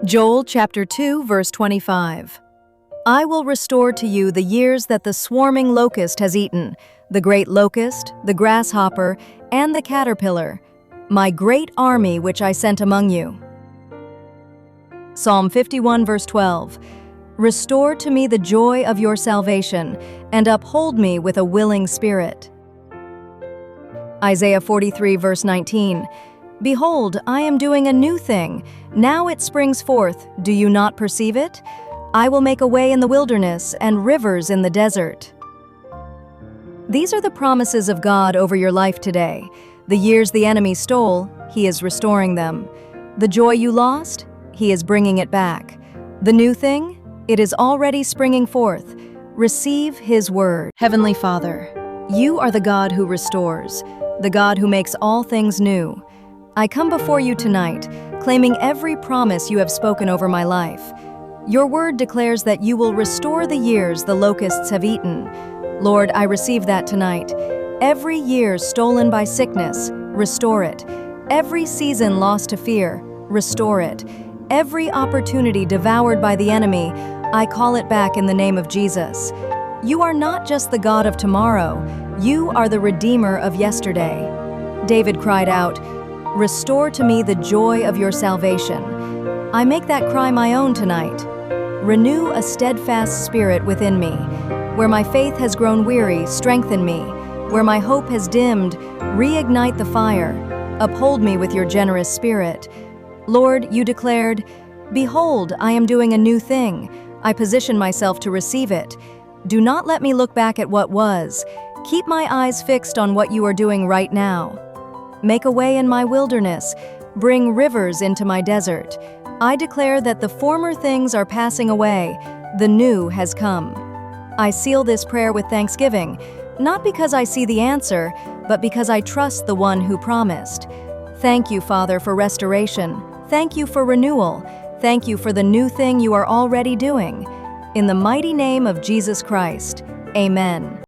Joel chapter 2, verse 25. I will restore to you the years that the swarming locust has eaten, the great locust, the grasshopper, and the caterpillar, my great army which I sent among you. Psalm 51, verse 12. Restore to me the joy of your salvation, and uphold me with a willing spirit. Isaiah 43, verse 19. Behold, I am doing a new thing. Now it springs forth. Do you not perceive it? I will make a way in the wilderness and rivers in the desert. These are the promises of God over your life today. The years the enemy stole, He is restoring them. The joy you lost, He is bringing it back. The new thing, it is already springing forth. Receive His word. Heavenly Father, You are the God who restores, the God who makes all things new. I come before You tonight, claiming every promise You have spoken over my life. Your word declares that You will restore the years the locusts have eaten. Lord, I receive that tonight. Every year stolen by sickness, restore it. Every season lost to fear, restore it. Every opportunity devoured by the enemy, I call it back in the name of Jesus. You are not just the God of tomorrow, You are the Redeemer of yesterday. David cried out, "Restore to me the joy of your salvation." I make that cry my own tonight. Renew a steadfast spirit within me. Where my faith has grown weary, strengthen me. Where my hope has dimmed, reignite the fire. Uphold me with your generous spirit. Lord, You declared, "Behold, I am doing a new thing. I position myself to receive it. Do not let me look back at what was. Keep my eyes fixed on what You are doing right now. Make a way in my wilderness. Bring rivers into my desert. I declare that the former things are passing away. The new has come." I seal this prayer with thanksgiving, not because I see the answer, but because I trust the one who promised. Thank You, Father, for restoration. Thank You for renewal. Thank You for the new thing You are already doing. In the mighty name of Jesus Christ, amen.